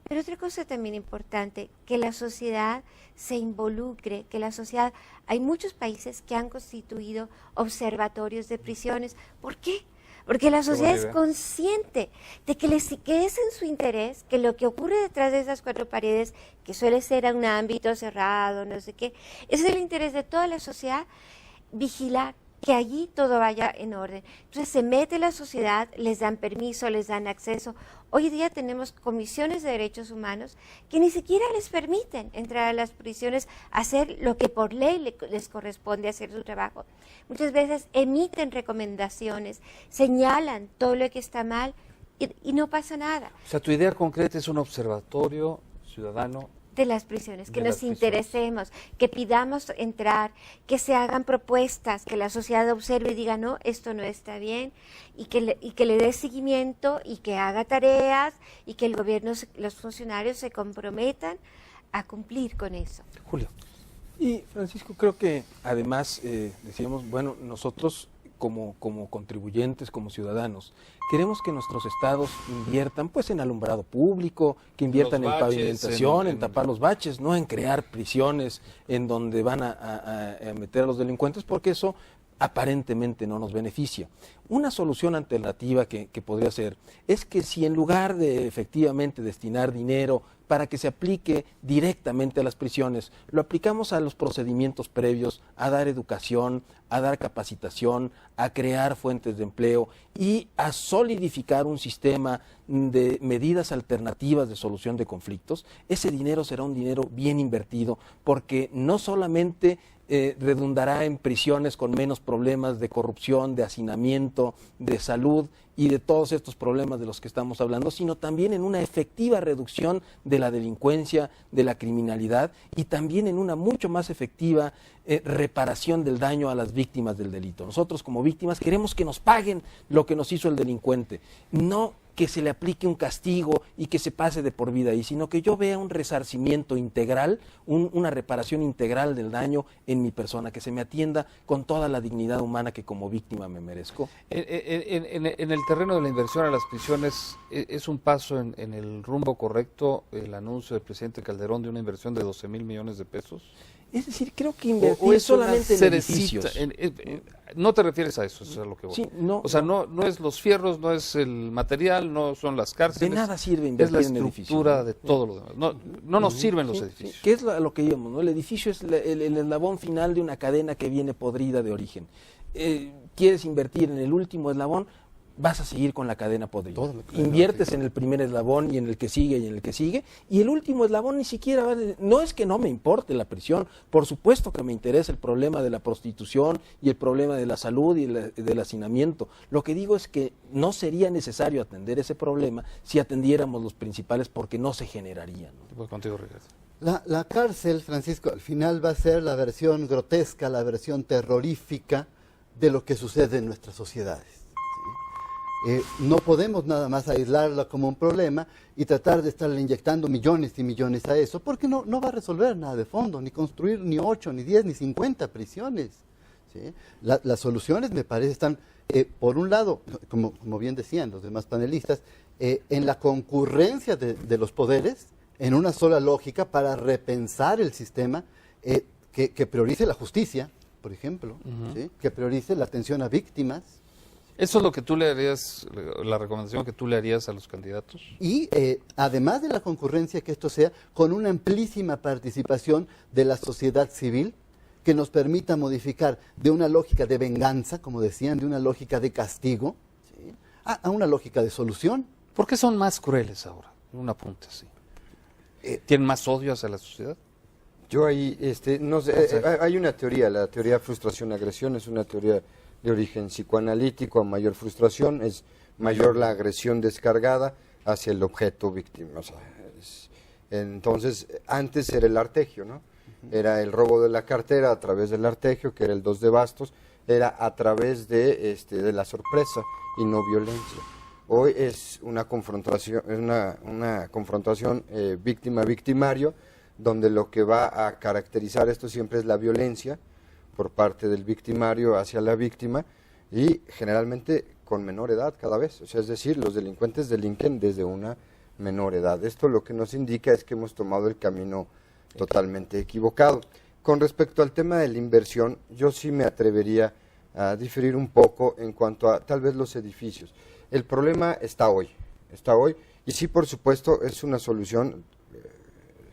Pero otra cosa también importante, que la sociedad se involucre, que la sociedad... Hay muchos países que han constituido observatorios de prisiones. ¿Por qué? Porque la sociedad es consciente de que es en su interés que lo que ocurre detrás de esas 4 paredes, que suele ser a un ámbito cerrado, no sé qué, es el interés de toda la sociedad vigilar que allí todo vaya en orden. Entonces se mete la sociedad, les dan permiso, les dan acceso. Hoy día tenemos comisiones de derechos humanos que ni siquiera les permiten entrar a las prisiones a hacer lo que por ley les corresponde hacer su trabajo. Muchas veces emiten recomendaciones, señalan todo lo que está mal y no pasa nada. O sea, tu idea concreta es un observatorio ciudadano de las prisiones, que nos interesemos, que pidamos entrar, que se hagan propuestas, que la sociedad observe y diga, no, esto no está bien, y que le dé seguimiento y que haga tareas y que el gobierno, los funcionarios se comprometan a cumplir con eso. Julio. Y Francisco, creo que además decíamos, bueno, nosotros como contribuyentes, como ciudadanos, queremos que nuestros estados inviertan pues en alumbrado público, que inviertan en pavimentación, en tapar los baches, no en crear prisiones en donde van a meter a los delincuentes, porque eso aparentemente no nos beneficia. Una solución alternativa que podría ser es que si en lugar de efectivamente destinar dinero para que se aplique directamente a las prisiones, lo aplicamos a los procedimientos previos, a dar educación, a dar capacitación, a crear fuentes de empleo y a solidificar un sistema de medidas alternativas de solución de conflictos, ese dinero será un dinero bien invertido, porque no solamente redundará en prisiones con menos problemas de corrupción, de hacinamiento, de salud y de todos estos problemas de los que estamos hablando, sino también en una efectiva reducción de la delincuencia, de la criminalidad y también en una mucho más efectiva reparación del daño a las víctimas del delito. Nosotros como víctimas queremos que nos paguen lo que nos hizo el delincuente, no que se le aplique un castigo y que se pase de por vida ahí, sino que yo vea un resarcimiento integral, una reparación integral del daño en mi persona, que se me atienda con toda la dignidad humana que como víctima me merezco. En el terreno de la inversión a las prisiones, ¿es un paso en el rumbo correcto el anuncio del presidente Calderón de una inversión de 12,000 millones de pesos? Es decir, creo que invertir solamente en edificios. No te refieres a eso, eso es a lo que voy. Sí, no, o sea, no es los fierros, no es el material, no son las cárceles. De nada sirve invertir en edificios. Es la estructura de todo lo demás. No nos sirven los edificios. ¿Qué es lo que íbamos? ¿No? El edificio es el eslabón final de una cadena que viene podrida de origen. ¿Quieres invertir en el último eslabón? Vas a seguir con la cadena podrida. Inviertes en el primer eslabón y en el que sigue y en el que sigue, y el último eslabón ni siquiera va no es que no me importe la prisión, por supuesto que me interesa el problema de la prostitución y el problema de la salud y del hacinamiento. Lo que digo es que no sería necesario atender ese problema si atendiéramos los principales, porque no se generarían. Pues contigo, Ricardo. La cárcel, Francisco, al final va a ser la versión grotesca, la versión terrorífica de lo que sucede en nuestras sociedades. No podemos nada más aislarla como un problema y tratar de estarle inyectando millones y millones a eso, porque no va a resolver nada de fondo, ni construir ni 8, ni 10, ni 50 prisiones, ¿sí? Las soluciones, me parece, están, por un lado, como bien decían los demás panelistas, en la concurrencia de los poderes, en una sola lógica para repensar el sistema, que priorice la justicia, por ejemplo, ¿sí? Que priorice la atención a víctimas. ¿Eso es lo que tú le harías, la recomendación que tú le harías a los candidatos? Y además de la concurrencia, que esto sea con una amplísima participación de la sociedad civil, que nos permita modificar de una lógica de venganza, como decían, de una lógica de castigo, ¿sí? a una lógica de solución. ¿Por qué son más crueles ahora? Un apunte así. ¿Tienen más odio hacia la sociedad? Yo ahí, no sé, hay una teoría, la teoría frustración-agresión, es una teoría de origen psicoanalítico. A mayor frustración es mayor la agresión descargada hacia el objeto víctima. O sea, entonces, antes era el artegio, ¿no? Era el robo de la cartera a través del artegio, que era el 2 de bastos, era a través de la sorpresa y no violencia. Hoy es una confrontación, víctima-victimario, donde lo que va a caracterizar esto siempre es la violencia por parte del victimario hacia la víctima, y generalmente con menor edad cada vez. O sea, es decir, los delincuentes delinquen desde una menor edad. Esto lo que nos indica es que hemos tomado el camino totalmente equivocado. Con respecto al tema de la inversión, yo sí me atrevería a diferir un poco en cuanto a tal vez los edificios. El problema está hoy, y sí, por supuesto, es una solución,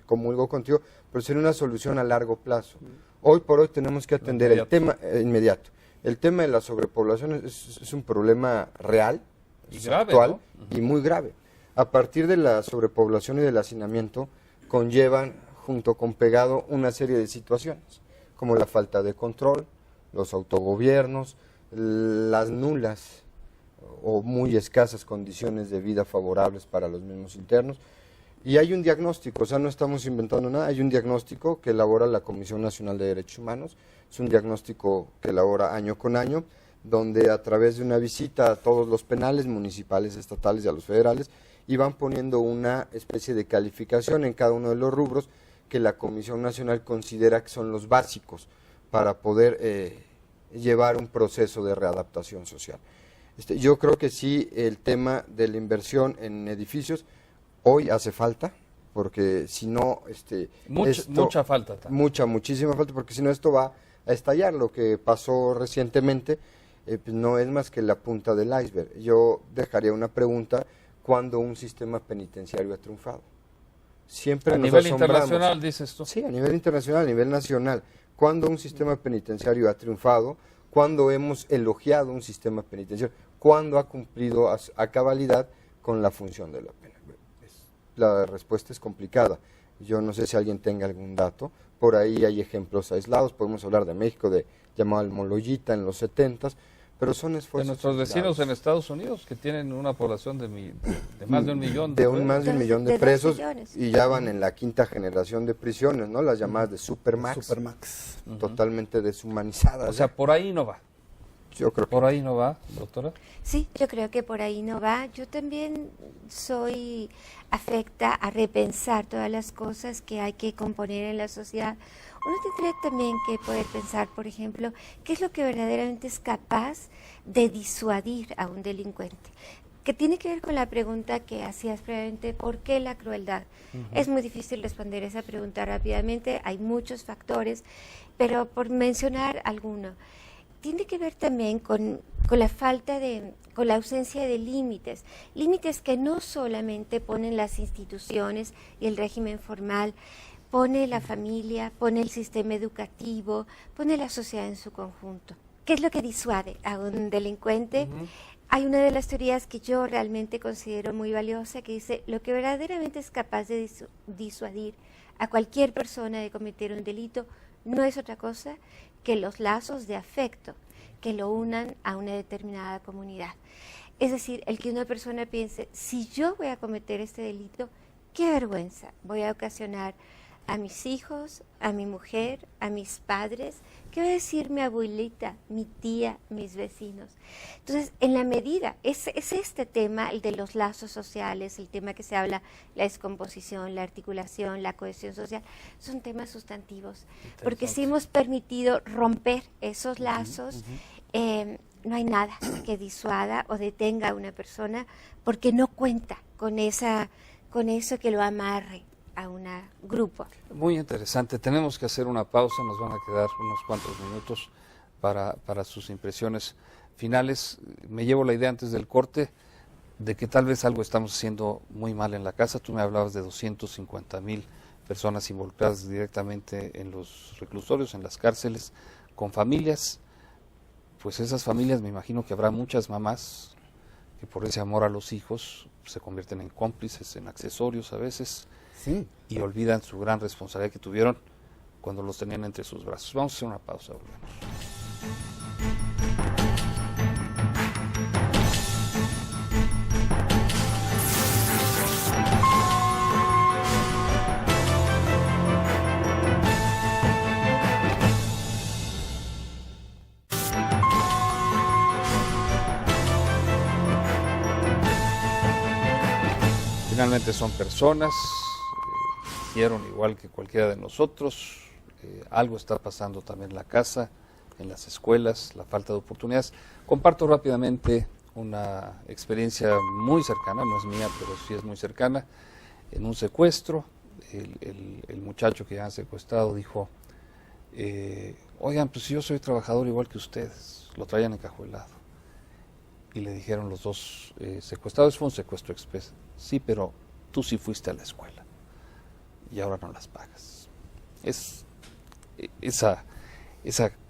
comulgo contigo, pero sería una solución a largo plazo. Hoy por hoy tenemos que atender el tema inmediato. El tema de la sobrepoblación es un problema real, y grave, actual, ¿no? y muy grave. A partir de la sobrepoblación y del hacinamiento, conllevan junto con pegado una serie de situaciones, como la falta de control, los autogobiernos, las nulas o muy escasas condiciones de vida favorables para los mismos internos. Y hay un diagnóstico, o sea, no estamos inventando nada, hay un diagnóstico que elabora la Comisión Nacional de Derechos Humanos, es un diagnóstico que elabora año con año, donde a través de una visita a todos los penales municipales, estatales y a los federales, iban poniendo una especie de calificación en cada uno de los rubros que la Comisión Nacional considera que son los básicos para poder llevar un proceso de readaptación social. Yo creo que sí, el tema de la inversión en edificios hoy hace falta, porque si no, mucha falta. Muchísima falta, porque si no esto va a estallar. Lo que pasó recientemente pues no es más que la punta del iceberg. Yo dejaría una pregunta: ¿cuándo un sistema penitenciario ha triunfado? Siempre a nos nivel asombramos. internacional, dices tú. Sí, a nivel internacional, a nivel nacional. ¿Cuándo un sistema penitenciario ha triunfado? ¿Cuándo hemos elogiado un sistema penitenciario? ¿Cuándo ha cumplido a cabalidad con la función de la pena? La respuesta es complicada. Yo no sé si alguien tenga algún dato. Por ahí hay ejemplos aislados. Podemos hablar de México, de llamado el Moloyita en los 70s, pero son esfuerzos. De nuestros vecinos en Estados Unidos, que tienen una población de más de 1 millón. Más de 1 millón de presos, millones. y ya van en la 5ª generación de prisiones, ¿no? Las llamadas de Supermax. Totalmente deshumanizadas. O sea, por ahí no va. Yo creo que ¿Por ahí no va, doctora? Sí, yo creo que por ahí no va. Yo también soy afecta a repensar todas las cosas que hay que componer en la sociedad. Uno tendría también que poder pensar, por ejemplo, qué es lo que verdaderamente es capaz de disuadir a un delincuente, que tiene que ver con la pregunta que hacías previamente: ¿por qué la crueldad? Es muy difícil responder esa pregunta rápidamente, hay muchos factores, pero por mencionar alguno, tiene que ver también con la falta con la ausencia de límites que no solamente ponen las instituciones y el régimen formal, pone la familia, pone el sistema educativo, pone la sociedad en su conjunto. ¿Qué es lo que disuade a un delincuente? Hay una de las teorías que yo realmente considero muy valiosa, que dice: lo que verdaderamente es capaz de disuadir a cualquier persona de cometer un delito no es otra cosa que los lazos de afecto que lo unan a una determinada comunidad. Es decir, el que una persona piense: si yo voy a cometer este delito, qué vergüenza voy a ocasionar a mis hijos, a mi mujer, a mis padres, ¿qué va a decir mi abuelita, mi tía, mis vecinos? Entonces, en la medida, es este tema, el de los lazos sociales, el tema que se habla, la descomposición, la articulación, la cohesión social, son temas sustantivos, porque si hemos permitido romper esos lazos, no hay nada que disuada o detenga a una persona porque no cuenta con eso que lo amarre a un grupo. Muy interesante. Tenemos que hacer una pausa, nos van a quedar unos cuantos minutos para sus impresiones finales. Me llevo la idea antes del corte de que tal vez algo estamos haciendo muy mal en la casa. Tú me hablabas de 250,000 personas involucradas directamente en los reclusorios, en las cárceles, con familias. Pues esas familias, me imagino que habrá muchas mamás que por ese amor a los hijos se convierten en cómplices, en accesorios a veces, Sí. y olvidan su gran responsabilidad que tuvieron cuando los tenían entre sus brazos. Vamos a hacer una pausa, volvemos. Finalmente son personas, hicieron igual que cualquiera de nosotros, algo está pasando también en la casa, en las escuelas, la falta de oportunidades. Comparto rápidamente una experiencia muy cercana, no es mía, pero sí es muy cercana, en un secuestro. El muchacho que han secuestrado dijo, oigan, pues yo soy trabajador igual que ustedes, lo traían encajuelado. Y le dijeron los dos secuestrados, fue un secuestro express. Sí, pero tú sí fuiste a la escuela y ahora no las pagas. Es esa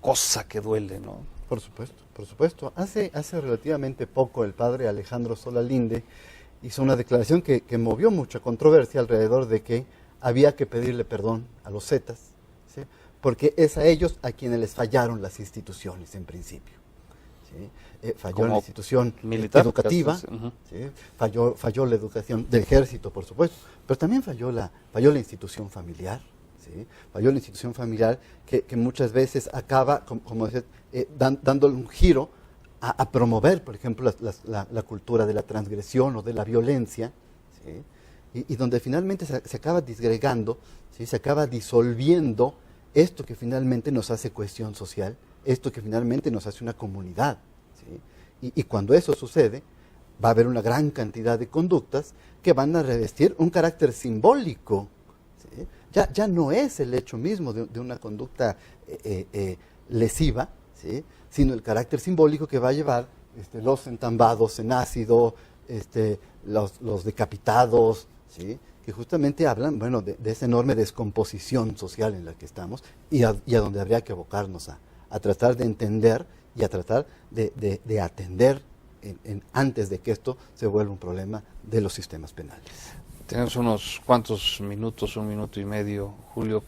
cosa que duele, ¿no? Por supuesto, por supuesto. Hace relativamente poco el padre Alejandro Solalinde hizo una declaración que movió mucha controversia alrededor de que había que pedirle perdón a los Zetas, ¿sí? Porque es a ellos a quienes les fallaron las instituciones en principio. ¿Sí? Falló la institución militar, educativa, ¿sí? falló la educación del ejército, por supuesto, pero también falló la institución familiar, ¿sí? Falló la institución familiar que muchas veces acaba, como decía, dándole un giro a promover, por ejemplo, la cultura de la transgresión o de la violencia, ¿sí? Y donde finalmente se acaba disgregando, ¿sí? Se acaba disolviendo esto que finalmente nos hace cohesión social, esto que finalmente nos hace una comunidad, ¿sí? Y cuando eso sucede, va a haber una gran cantidad de conductas que van a revestir un carácter simbólico, ¿sí? Ya no es el hecho mismo de una conducta lesiva, ¿sí? Sino el carácter simbólico que va a llevar los entambados en ácido, los decapitados, ¿sí? Que justamente hablan, bueno, de esa enorme descomposición social en la que estamos y a donde habría que abocarnos a tratar de entender y a tratar de atender antes de que esto se vuelva un problema de los sistemas penales. Tenemos unos cuantos minutos, 1 minuto y medio, Julio.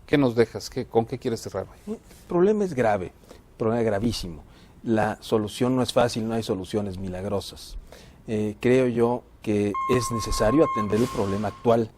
¿Qué nos dejas? ¿Con qué quieres cerrar hoy? El problema es grave, un problema gravísimo. La solución no es fácil, no hay soluciones milagrosas. Creo yo que es necesario atender el problema actual.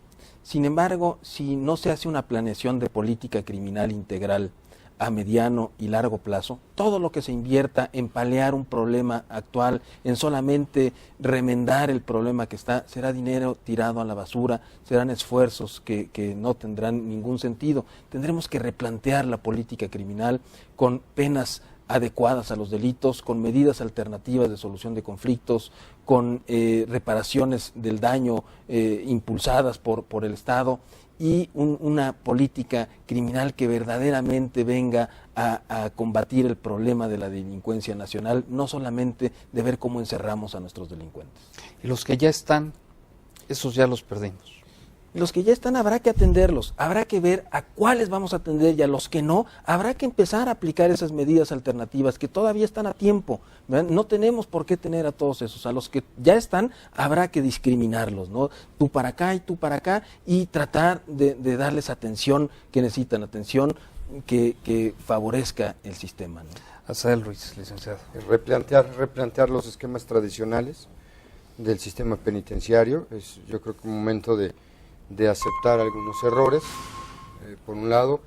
Sin embargo, si no se hace una planeación de política criminal integral a mediano y largo plazo, todo lo que se invierta en paliar un problema actual, en solamente remendar el problema que está, será dinero tirado a la basura, serán esfuerzos que no tendrán ningún sentido. Tendremos que replantear la política criminal con penas adecuadas a los delitos, con medidas alternativas de solución de conflictos, con reparaciones del daño impulsadas por el Estado, y una política criminal que verdaderamente venga a combatir el problema de la delincuencia nacional, no solamente de ver cómo encerramos a nuestros delincuentes. Y los que ya están, esos ya los perdimos. Los que ya están habrá que atenderlos, habrá que ver a cuáles vamos a atender y a los que no, habrá que empezar a aplicar esas medidas alternativas que todavía están a tiempo, ¿verdad? No tenemos por qué tener a todos esos, a los que ya están habrá que discriminarlos, ¿no? Tú para acá y tú para acá, y tratar de darles atención que necesitan, atención que favorezca el sistema, ¿no? Asael Ruiz, licenciado. Replantear los esquemas tradicionales del sistema penitenciario. Es, yo creo que un momento de de aceptar algunos errores, por un lado,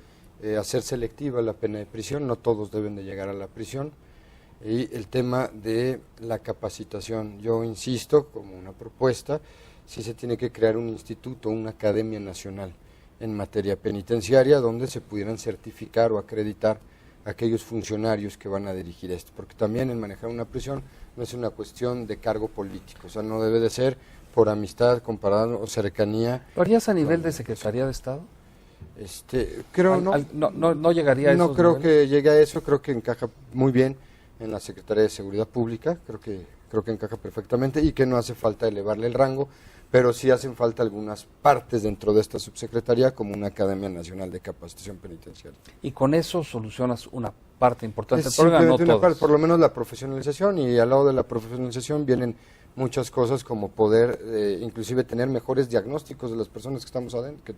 hacer selectiva la pena de prisión, no todos deben de llegar a la prisión, y el tema de la capacitación. Yo insisto, como una propuesta, sí se tiene que crear un instituto, una academia nacional en materia penitenciaria, donde se pudieran certificar o acreditar aquellos funcionarios que van a dirigir esto, porque también en manejar una prisión no es una cuestión de cargo político, o sea, no debe de ser por amistad, comparado o cercanía. ¿Lo harías a nivel de Secretaría de Estado? Creo no llegaría a eso. No creo que llegue a eso, creo que encaja muy bien en la Secretaría de Seguridad Pública, creo que encaja perfectamente y que no hace falta elevarle el rango, pero sí hacen falta algunas partes dentro de esta subsecretaría, como una Academia Nacional de Capacitación Penitenciaria. Y con eso solucionas una parte importante del Es problema, no simplemente una parte, todas. por lo menos la profesionalización, y al lado de la profesionalización vienen muchas cosas como poder inclusive tener mejores diagnósticos de las personas que estamos adentro,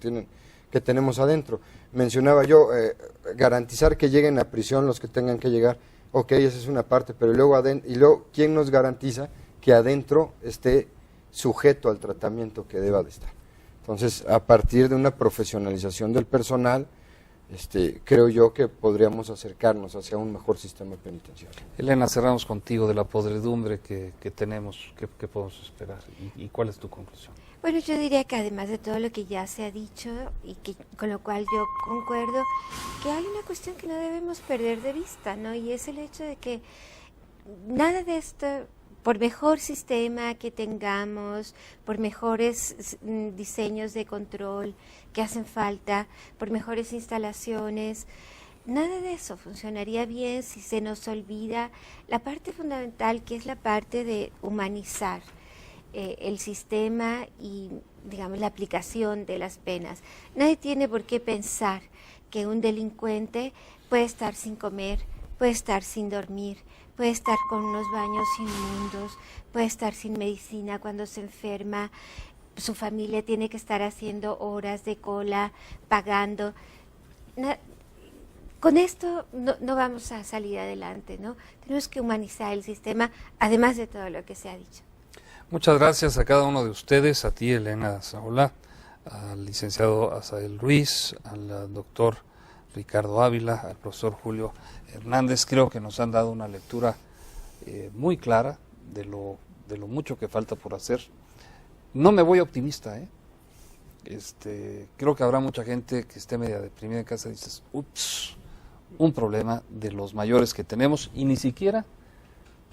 que tenemos adentro. Mencionaba yo, garantizar que lleguen a prisión los que tengan que llegar, ok, esa es una parte, pero luego ¿quién nos garantiza que adentro esté sujeto al tratamiento que deba de estar? Entonces, a partir de una profesionalización del personal, creo yo que podríamos acercarnos hacia un mejor sistema penitenciario. Elena, cerramos contigo de la podredumbre que tenemos, ¿qué podemos esperar? ¿Y cuál es tu conclusión? Bueno, yo diría que además de todo lo que ya se ha dicho y con lo cual yo concuerdo, que hay una cuestión que no debemos perder de vista, ¿no? Y es el hecho de que nada de esto, por mejor sistema que tengamos, por mejores diseños de control que hacen falta, por mejores instalaciones, nada de eso funcionaría bien si se nos olvida la parte fundamental, que es la parte de humanizar el sistema y, digamos, la aplicación de las penas. Nadie tiene por qué pensar que un delincuente puede estar sin comer, puede estar sin dormir, puede estar con unos baños inmundos, puede estar sin medicina cuando se enferma, su familia tiene que estar haciendo horas de cola, pagando. Con esto no vamos a salir adelante, ¿no? Tenemos que humanizar el sistema, además de todo lo que se ha dicho. Muchas gracias a cada uno de ustedes, a ti, Elena Saola, al licenciado Asael Ruiz, al doctor Ricardo Ávila, al profesor Julio Hernández. Creo que nos han dado una lectura muy clara de lo mucho que falta por hacer. No me voy optimista, creo que habrá mucha gente que esté media deprimida en casa y dices, ups, un problema de los mayores que tenemos, y ni siquiera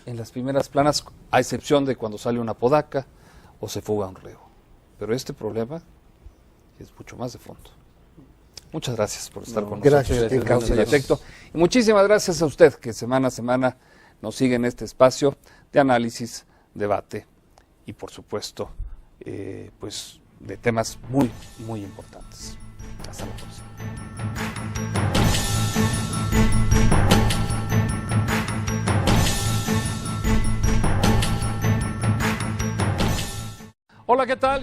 en las primeras planas, a excepción de cuando sale una podaca o se fuga un reo. Pero este problema es mucho más de fondo. Muchas gracias por estar con nosotros en Causa y Efecto. Y muchísimas gracias a usted que semana a semana nos sigue en este espacio de análisis, debate y, por supuesto, pues de temas muy, muy importantes. Hasta la próxima. Hola, ¿qué tal?